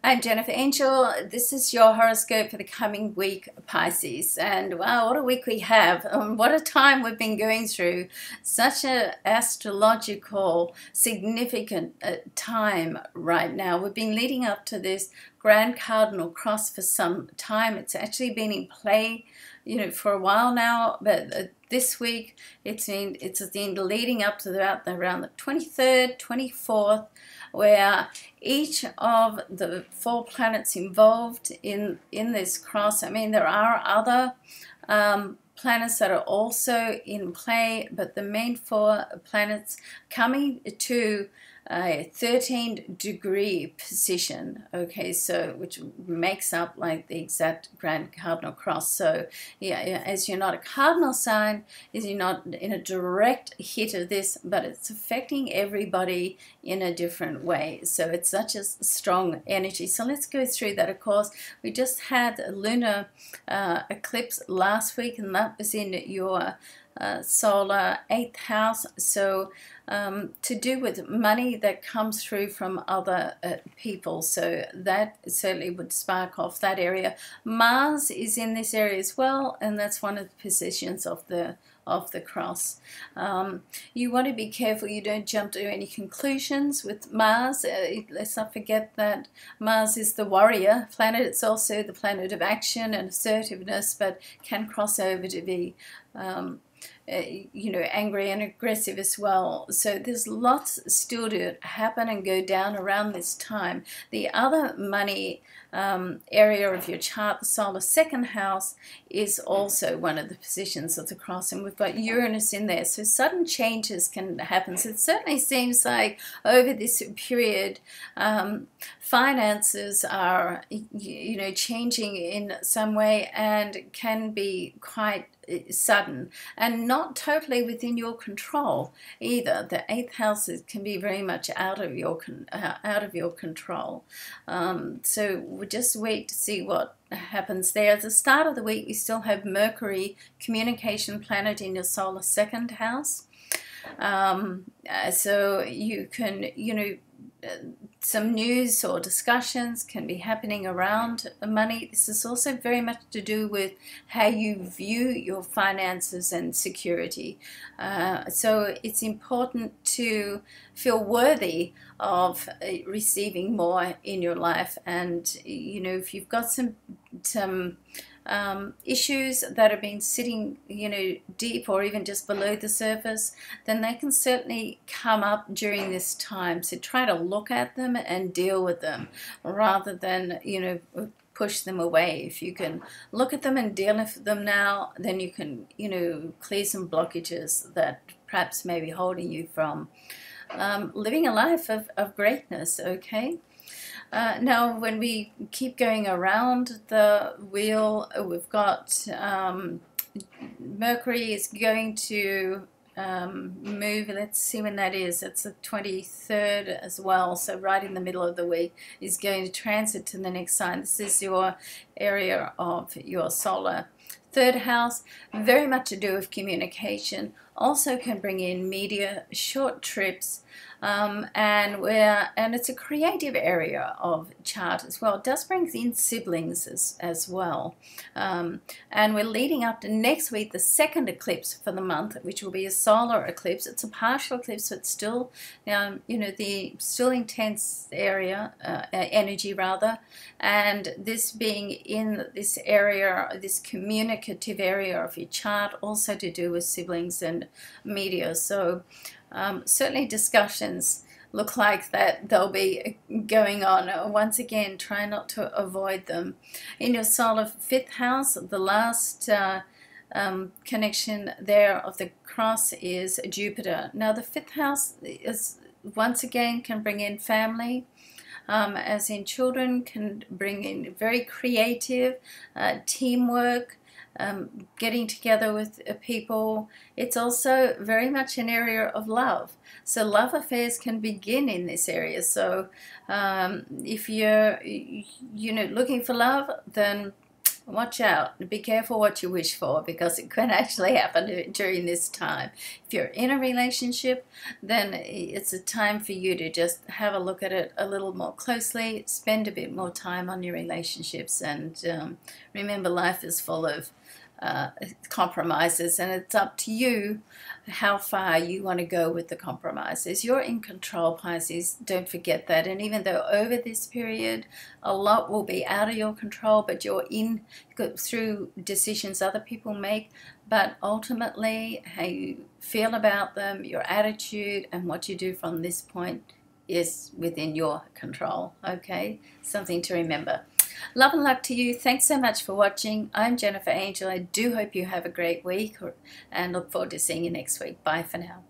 I'm Jennifer Angel. This is your horoscope for the coming week, Pisces. And wow, what a week we have. What a time we've been going through. Such an astrological, significant time right now. We've been leading up to this Grand Cardinal Cross for some time. It's actually been in play, for a while now, but this week it's been leading up to around the 23rd, 24th, where each of the four planets involved in this cross. I mean, there are other planets that are also in play, but the main four planets coming to a 13-degree position, okay, so which makes up like the exact Grand Cardinal Cross. So yeah, as you're not a cardinal sign, as you're not in a direct hit of this, but it's affecting everybody in a different way. So it's such a strong energy. So let's go through that. Of course, we just had a lunar eclipse last week, and that was in your solar 8th house, so to do with money that comes through from other people, so that certainly would spark off that area. Mars is in this area as well, and that's one of the positions of the cross. You want to be careful you don't jump to any conclusions with Mars. Let's not forget that Mars is the warrior planet. It's also the planet of action and assertiveness, but can cross over to be angry and aggressive as well. So there's lots still to happen and go down around this time. The other money area of your chart, the solar second house, is also one of the positions of the cross, and we've got Uranus in there, so sudden changes can happen. So it certainly seems like over this period finances are changing in some way and can be quite sudden and not totally within your control either. The 8th house can be very much out of your control. So we'll just wait to see what happens there. At the start of the week, we still have Mercury, communication planet, in your solar second house. So you can, some news or discussions can be happening around money. This is also very much to do with how you view your finances and security. So it's important to feel worthy of receiving more in your life. And, if you've got some issues that have been sitting deep or even just below the surface, then they can certainly come up during this time. So try to look at them and deal with them rather than push them away. If you can look at them and deal with them now, then you can clear some blockages that perhaps may be holding you from living a life of greatness. Okay. Now, when we keep going around the wheel, we've got Mercury is going to move. Let's see when that is. It's the 23rd as well, so right in the middle of the week is going to transit to the next sign. This is your area of your solar third house, very much to do with communication. Also can bring in media, short trips, and it's a creative area of chart as well. It does bring in siblings as well. And we're leading up to next week, the second eclipse for the month, which will be a solar eclipse. It's a partial eclipse, so it's still the still intense area, energy rather, and this being in this area, this communicative area of your chart, also to do with siblings and media. So certainly discussions look like that they'll be going on. Once again, try not to avoid them. In your solar fifth house, the last connection there of the cross is Jupiter. Now the fifth house is once again can bring in family, as in children, can bring in very creative teamwork, getting together with people. It's also very much an area of love. So love affairs can begin in this area. So if you're looking for love, then Watch out. Be careful what you wish for, because it can actually happen during this time. If you're in a relationship, then it's a time for you to just have a look at it a little more closely, spend a bit more time on your relationships, and remember, life is full of compromises, and it's up to you how far you want to go with the compromises. You're in control, Pisces. Don't forget that. And even though over this period a lot will be out of your control, but you're in through decisions other people make, but ultimately how you feel about them, your attitude, and what you do from this point is within your control. Okay, something to remember. Love and luck to you. Thanks so much for watching. I'm Jennifer Angel. I do hope you have a great week, and look forward to seeing you next week. Bye for now.